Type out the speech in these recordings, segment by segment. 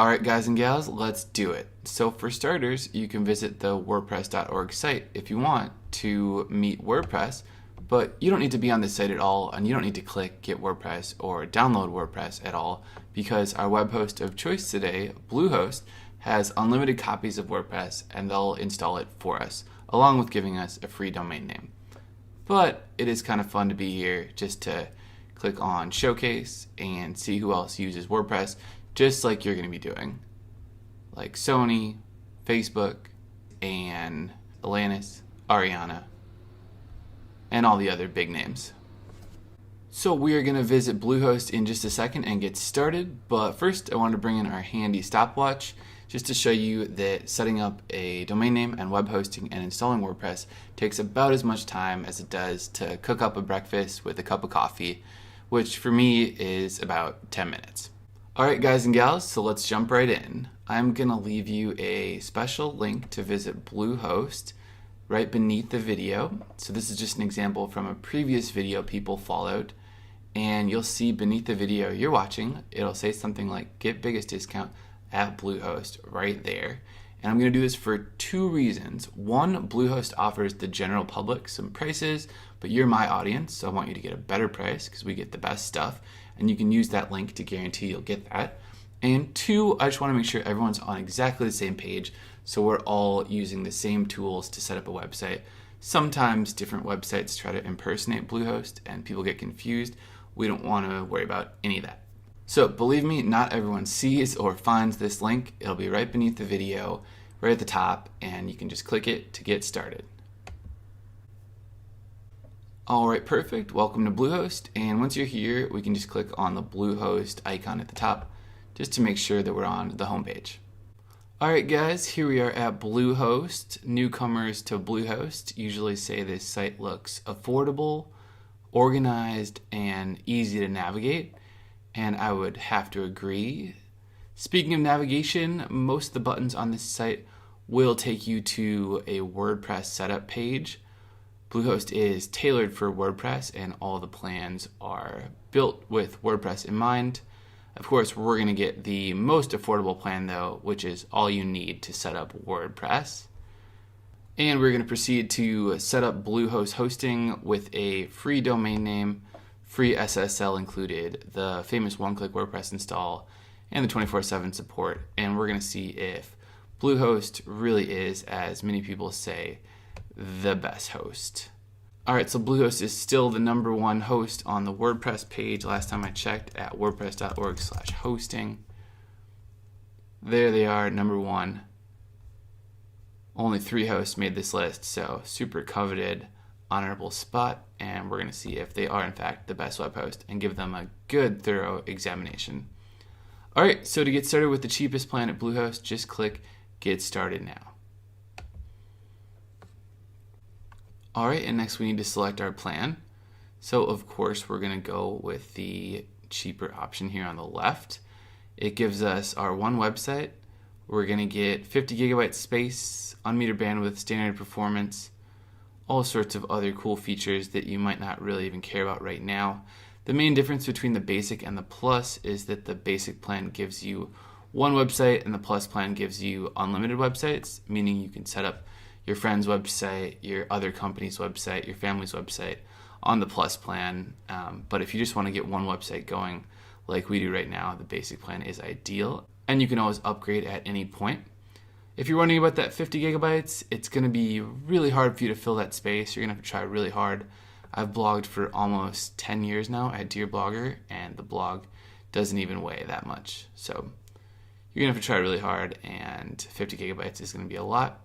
Alright guys and gals, let's do it. So for starters, you can visit the WordPress.org site if you want to meet WordPress, but you don't need to be on this site at all, and you don't need to click Get WordPress or download WordPress at all, because our web host of choice today, Bluehost, has unlimited copies of WordPress and they'll install it for us, along with giving us a free domain name. But it is kind of fun to be here just to click on Showcase and see who else uses WordPress, just like you're going to be doing, like Sony, Facebook, and Alanis, Ariana, and all the other big names. So we are going to visit Bluehost in just a second and get started, but first I want to bring in our handy stopwatch just to show you that setting up a domain name and web hosting and installing WordPress takes about as much time as it does to cook up a breakfast with a cup of coffee, which for me is about 10 minutes. Alright guys and gals, so let's jump right in. I'm going to leave you a special link to visit Bluehost right beneath the video. So this is just an example from a previous video people followed, and you'll see beneath the video you're watching, it'll say something like get biggest discount at Bluehost right there. And I'm going to do this for two reasons. One, Bluehost offers the general public some prices, but you're my audience, so I want you to get a better price because we get the best stuff, and you can use that link to guarantee you'll get that. And two, I just want to make sure everyone's on exactly the same page, so we're all using the same tools to set up a website. Sometimes different websites try to impersonate Bluehost and people get confused. We don't want to worry about any of that. So believe me, not everyone sees or finds this link. It'll be right beneath the video, right at the top, and you can just click it to get started. Alright, perfect. Welcome to Bluehost, and once you're here, we can just click on the Bluehost icon at the top just to make sure that we're on the home page. Alright guys, here we are at Bluehost. Newcomers to Bluehost usually say this site looks affordable, organized, and easy to navigate, and I would have to agree. Speaking of navigation, most of the buttons on this site will take you to a WordPress setup page. Bluehost is tailored for WordPress, and all the plans are built with WordPress in mind. Of course, we're going to get the most affordable plan though, which is all you need to set up WordPress. And we're going to proceed to set up Bluehost hosting with a free domain name, free SSL included, the famous one-click WordPress install, and the 24/7 support. And we're going to see if Bluehost really is, as many people say, the best host. Alright, so Bluehost is still the #1 host on the WordPress page last time I checked at wordpress.org/hosting. There they are, #1. Only 3 hosts made this list, so super coveted, honorable spot, and we're going to see if they are in fact the best web host and give them a good thorough examination. Alright, so to get started with the cheapest plan at Bluehost, just click Get Started Now. Alright, and next we need to select our plan. So of course we're going to go with the cheaper option here on the left. It gives us our one website. We're going to get 50 gigabyte space, unmetered bandwidth, standard performance, all sorts of other cool features that you might not really even care about right now. The main difference between the basic and the plus is that the basic plan gives you one website and the plus plan gives you unlimited websites, meaning you can set up your friend's website, your other company's website, your family's website on the plus plan. But if you just want to get one website going like we do right now, the basic plan is ideal, and you can always upgrade at any point. If you're wondering about that 50 gigabytes, it's going to be really hard for you to fill that space. You're going to have to try really hard. I've blogged for almost 10 years now at Dear Blogger, and the blog doesn't even weigh that much. So you're going to have to try really hard, and 50 gigabytes is going to be a lot.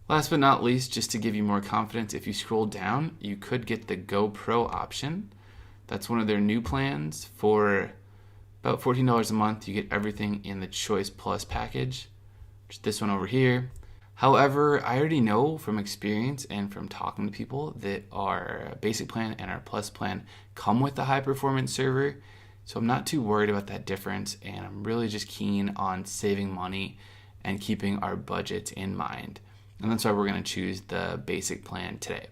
Last but not least, just to give you more confidence, if you scroll down, you could get the Go Pro option. That's one of their new plans. For about $14 a month, you get everything in the Choice Plus package, which is this one over here. However, I already know from experience and from talking to people that our basic plan and our plus plan come with the high performance server, so I'm not too worried about that difference, and I'm really just keen on saving money and keeping our budget in mind. And that's why we're going to choose the basic plan today.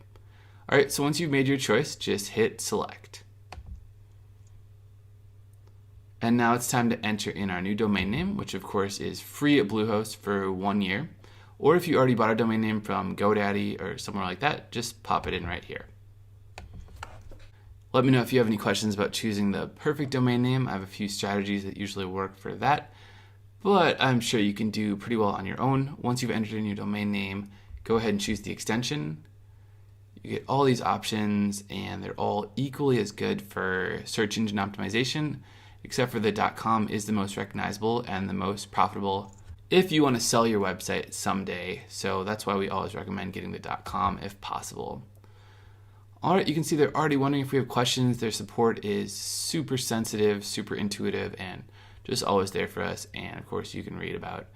Alright, so once you've made your choice, just hit select. And now it's time to enter in our new domain name, which of course is free at Bluehost for 1 year. Or if you already bought a domain name from GoDaddy or somewhere like that, just pop it in right here. Let me know if you have any questions about choosing the perfect domain name. I have a few strategies that usually work for that, but I'm sure you can do pretty well on your own. Once you've entered in your domain name, go ahead and choose the extension. You get all these options and they're all equally as good for search engine optimization, except for the .com is the most recognizable and the most profitable if you want to sell your website someday. So that's why we always recommend getting the .com if possible. All right, you can see they're already wondering if we have questions. Their support is super sensitive, super intuitive, and just always there for us. And of course, you can read about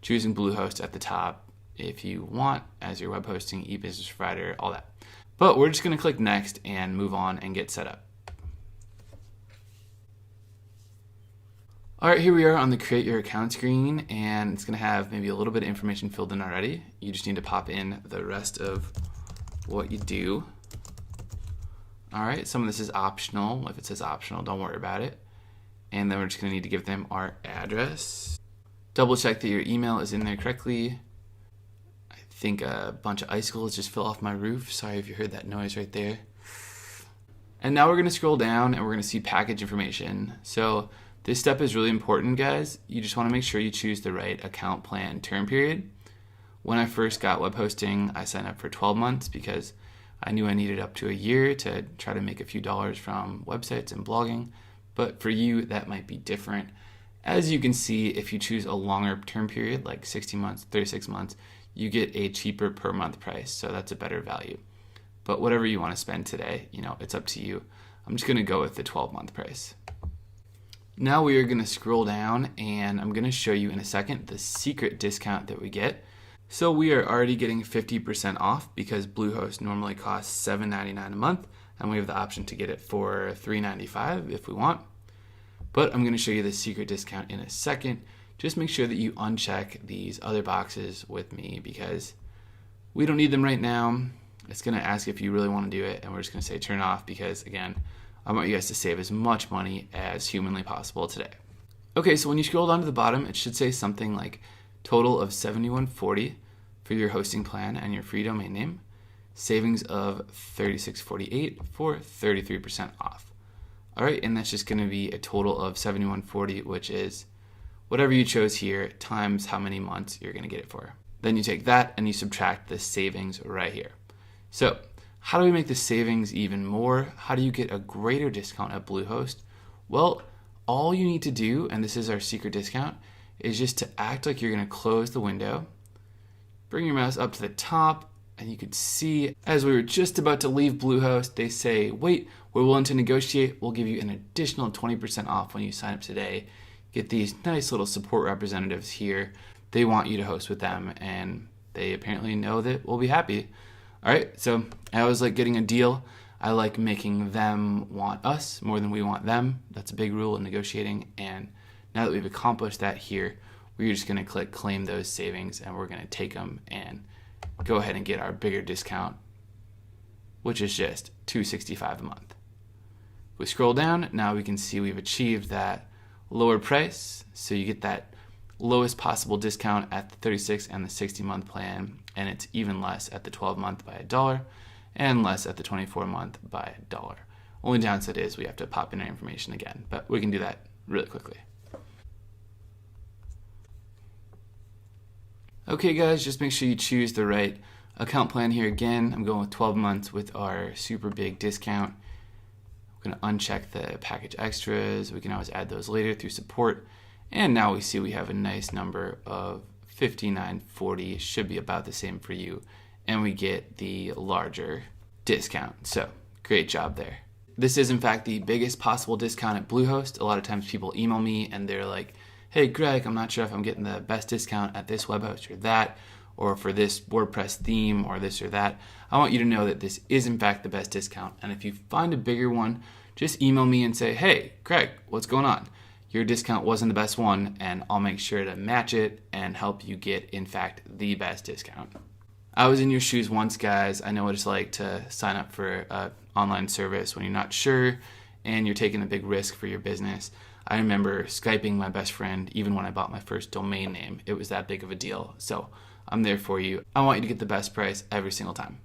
choosing Bluehost at the top if you want as your web hosting, e-business provider, all that. But we're just going to click next and move on and get set up. All right, here we are on the create your account screen, and it's going to have maybe a little bit of information filled in already. You just need to pop in the rest of what you do. All right, some of this is optional. If it says optional, don't worry about it. And then we're just going to need to give them our address. Double check that your email is in there correctly. I think a bunch of icicles just fell off my roof. Sorry if you heard that noise right there. And now we're going to scroll down and we're going to see package information. So this step is really important, guys. You just want to make sure you choose the right account plan term period. When I first got web hosting, I signed up for 12 months because I knew I needed up to a year to try to make a few dollars from websites and blogging. But for you, that might be different. As you can see, if you choose a longer term period, like 60 months, 36 months, you get a cheaper per month price. So that's a better value. But whatever you want to spend today, it's up to you. I'm just going to go with the 12-month price. Now we are going to scroll down and I'm going to show you in a second the secret discount that we get. So we are already getting 50% off because Bluehost normally costs $7.99 a month, and we have the option to get it for $3.95 if we want. But I'm going to show you the secret discount in a second. Just make sure that you uncheck these other boxes with me because we don't need them right now. It's going to ask if you really want to do it, and we're just going to say turn off because, again, I want you guys to save as much money as humanly possible today. Okay, so when you scroll down to the bottom, it should say something like total of $71.40 for your hosting plan and your free domain name, savings of $36.48 for 33% off. All right, and that's just going to be a total of $71.40, which is whatever you chose here times how many months you're going to get it for. Then you take that and you subtract the savings right here. So how do we make the savings even more? How do you get a greater discount at Bluehost? Well, all you need to do, and this is our secret discount, is just to act like you're going to close the window, bring your mouse up to the top, and you can see as we were just about to leave Bluehost, they say, wait, we're willing to negotiate. We'll give you an additional 20% off when you sign up today. Get these nice little support representatives here. They want you to host with them, and they apparently know that we'll be happy. All right, so I always like getting a deal. I like making them want us more than we want them. That's a big rule in negotiating, and now that we've accomplished that here, we're just going to click claim those savings and we're going to take them and go ahead and get our bigger discount, which is just $265 a month. If we scroll down, now we can see we've achieved that lower price. So you get that lowest possible discount at the 36 and the 60-month plan, and it's even less at the 12-month by $1 and less at the 24-month by $1. Only downside is we have to pop in our information again, but we can do that really quickly. Okay guys, just make sure you choose the right account plan here again. I'm going with 12 months with our super big discount. I'm going to uncheck the package extras. We can always add those later through support. And now we see we have a nice number of $59.40. Should be about the same for you. And we get the larger discount. So great job there. This is in fact the biggest possible discount at Bluehost. A lot of times people email me and they're like, hey Greg, I'm not sure if I'm getting the best discount at this web host or that, or for this WordPress theme or this or that. I want you to know that this is in fact the best discount. And if you find a bigger one, just email me and say, hey Greg, what's going on? Your discount wasn't the best one, and I'll make sure to match it and help you get, in fact, the best discount. I was in your shoes once, guys. I know what it's like to sign up for an online service when you're not sure and you're taking a big risk for your business. I remember Skyping my best friend even when I bought my first domain name. It was that big of a deal. So I'm there for you. I want you to get the best price every single time.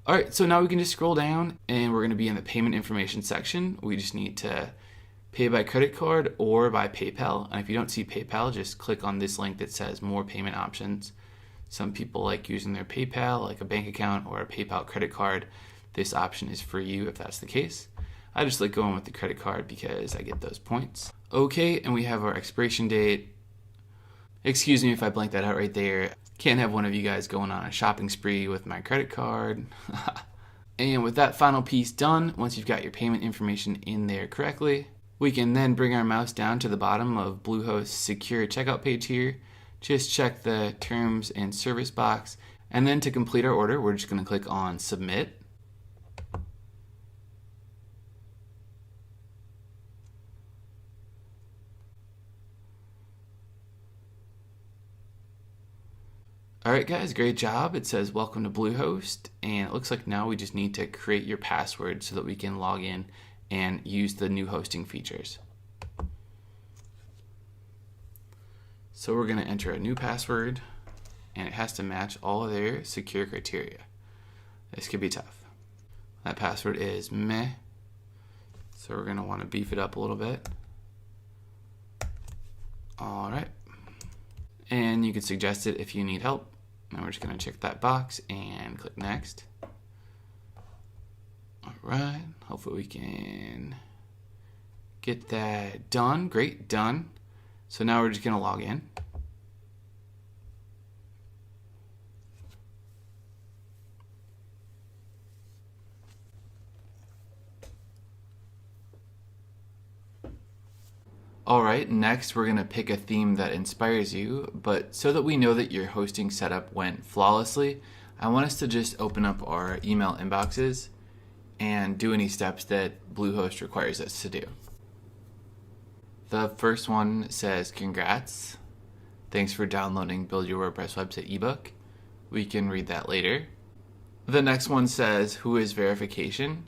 All right, so now we can just scroll down and we're going to be in the payment information section. We just need to pay by credit card or by PayPal. And if you don't see PayPal, just click on this link that says more payment options. Some people like using their PayPal, like a bank account or a PayPal credit card. This option is for you if that's the case. I just like going with the credit card because I get those points. Okay, and we have our expiration date. Excuse me if I blanked that out right there. Can't have one of you guys going on a shopping spree with my credit card. And with that final piece done, once you've got your payment information in there correctly, we can then bring our mouse down to the bottom of Bluehost's secure checkout page here. Just check the terms and service box. And then to complete our order, we're just going to click on submit. Alright guys, great job. It says welcome to Bluehost, and it looks like now we just need to create your password so that we can log in and use the new hosting features. So we're going to enter a new password, and it has to match all of their secure criteria. This could be tough. That password is meh, so we're going to want to beef it up a little bit. Alright, and you can suggest it if you need help. Now we're just going to check that box and click next. Alright, hopefully we can get that done. Great, done. So now we're just going to log in. Alright, next we're going to pick a theme that inspires you, but so that we know that your hosting setup went flawlessly, I want us to just open up our email inboxes and do any steps that Bluehost requires us to do. The first one says, congrats. Thanks for downloading Build Your WordPress Website ebook. We can read that later. The next one says, who is verification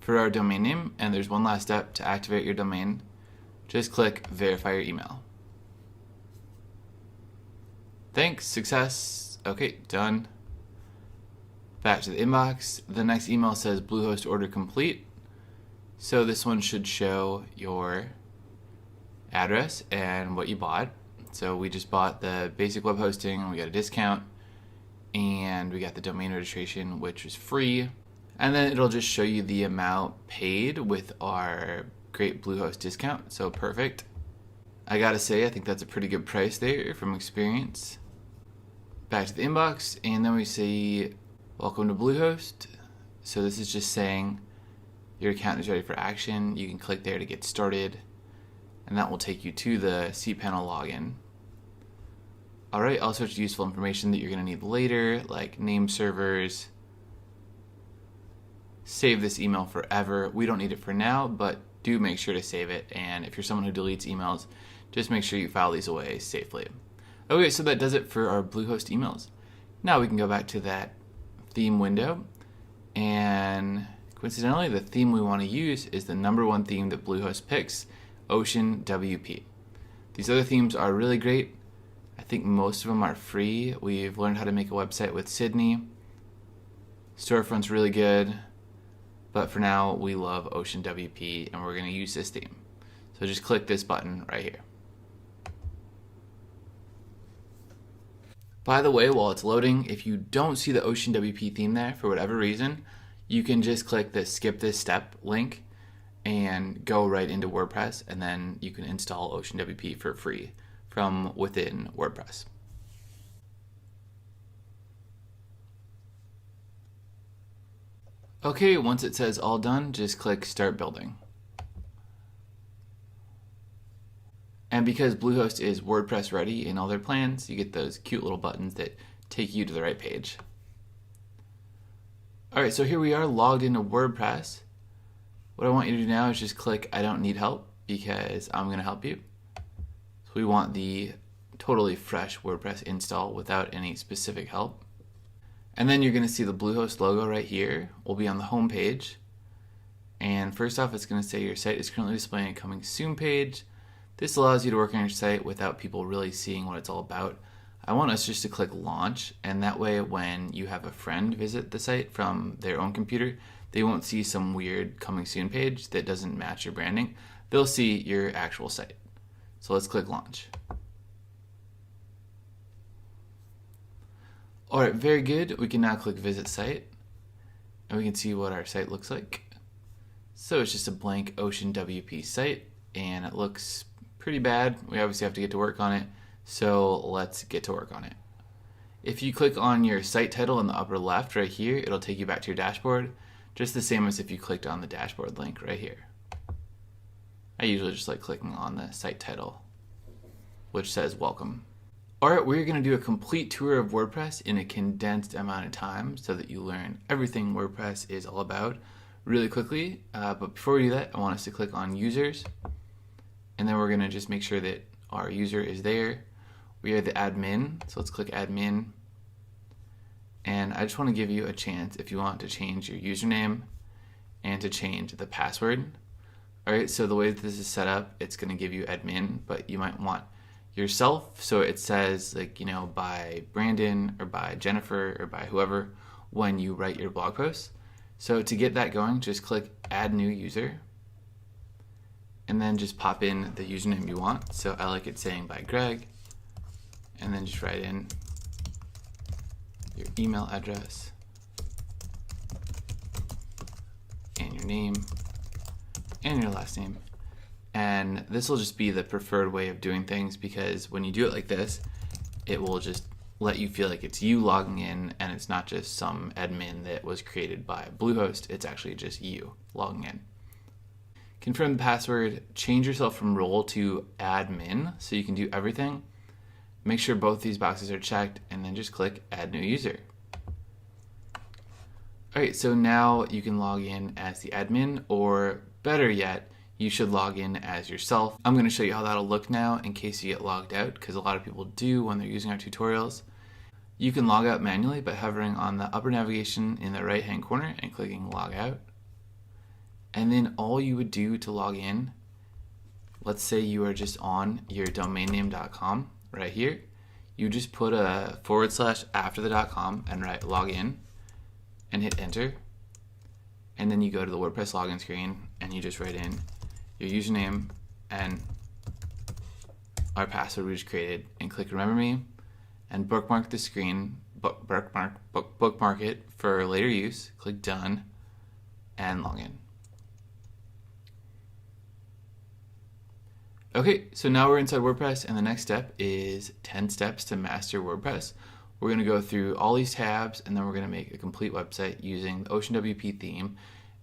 for our domain name, and there's one last step to activate your domain. Just click verify your email. Thanks, success. Okay, done. Back to the inbox. The next email says Bluehost order complete. So this one should show your address and what you bought. So we just bought the basic web hosting, we got a discount, and we got the domain registration, which is free. And then it'll just show you the amount paid with our great Bluehost discount, so perfect. I gotta say, I think that's a pretty good price there from experience. Back to the inbox, and then we see, welcome to Bluehost. So this is just saying your account is ready for action. You can click there to get started, and that will take you to the cPanel login. Alright, all sorts of useful information that you're gonna need later, like name servers. Save this email forever. We don't need it for now, but do make sure to save it, and if you're someone who deletes emails, just make sure you file these away safely. Okay, so that does it for our Bluehost emails. Now we can go back to that theme window, and coincidentally the theme we want to use is the #1 theme that Bluehost picks, Ocean WP. These other themes are really great. I think most of them are free. We've learned how to make a website with Sydney. Storefront's really good. But for now, we love Ocean WP, and we're going to use this theme. So just click this button right here. By the way, while it's loading, if you don't see the Ocean WP theme there for whatever reason, you can just click the skip this step link and go right into WordPress, and then you can install Ocean WP for free from within WordPress. Okay, once it says all done, just click start building. And because Bluehost is WordPress ready in all their plans, you get those cute little buttons that take you to the right page. Alright, so here we are logged into WordPress. What I want you to do now is just click I don't need help, because I'm going to help you. So we want the totally fresh WordPress install without any specific help. And then you're going to see the Bluehost logo right here. We'll be on the home page. And first off, it's going to say your site is currently displaying a coming soon page. This allows you to work on your site without people really seeing what it's all about. I want us just to click launch, and that way when you have a friend visit the site from their own computer, they won't see some weird coming soon page that doesn't match your branding. They'll see your actual site. So let's click launch. All right, very good. We can now click visit site, and we can see what our site looks like. So it's just a blank Ocean WP site, and it looks pretty bad. We obviously have to get to work on it, so let's get to work on it. If you click on your site title in the upper left right here, it'll take you back to your dashboard, just the same as if you clicked on the dashboard link right here. I usually just like clicking on the site title, which says welcome. All right, we're going to do a complete tour of WordPress in a condensed amount of time so that you learn everything WordPress is all about really quickly. But before we do that, I want us to click on users, and then we're going to just make sure that our user is there. We are the admin, so let's click admin. And I just want to give you a chance if you want to change your username and to change the password. All right, so the way that this is set up, it's going to give you admin, but you might want yourself, so it says like, you know, by Brandon or by Jennifer or by whoever when you write your blog post. So to get that going, just click add new user, and then just pop in the username you want. So I like it saying by Greg, and then just write in your email address and your name and your last name. And this will just be the preferred way of doing things, because when you do it like this, it will just let you feel like it's you logging in and it's not just some admin that was created by Bluehost. It's actually just you logging in. Confirm the password, change yourself from role to admin so you can do everything. Make sure both these boxes are checked, and then just click add new user. All right, so now you can log in as the admin, or better yet, you should log in as yourself. I'm going to show you how that'll look now in case you get logged out, because a lot of people do when they're using our tutorials. You can log out manually by hovering on the upper navigation in the right hand corner and clicking log out. And then all you would do to log in, let's say you are just on your domainname.com right here, you just put a / after the .com and write login and hit enter. And then you go to the WordPress login screen and you just write in your username and our password we just created, and click remember me, and bookmark the screen, bookmark it for later use, click done, and log in. Okay, so now we're inside WordPress, and the next step is 10 steps to master WordPress. We're going to go through all these tabs, and then we're going to make a complete website using the Ocean WP theme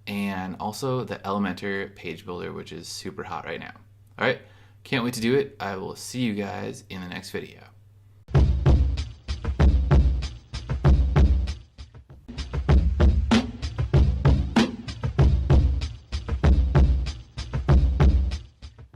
and also the Elementor page builder, which is super hot right now. All right, can't wait to do it. I will see you guys in the next video.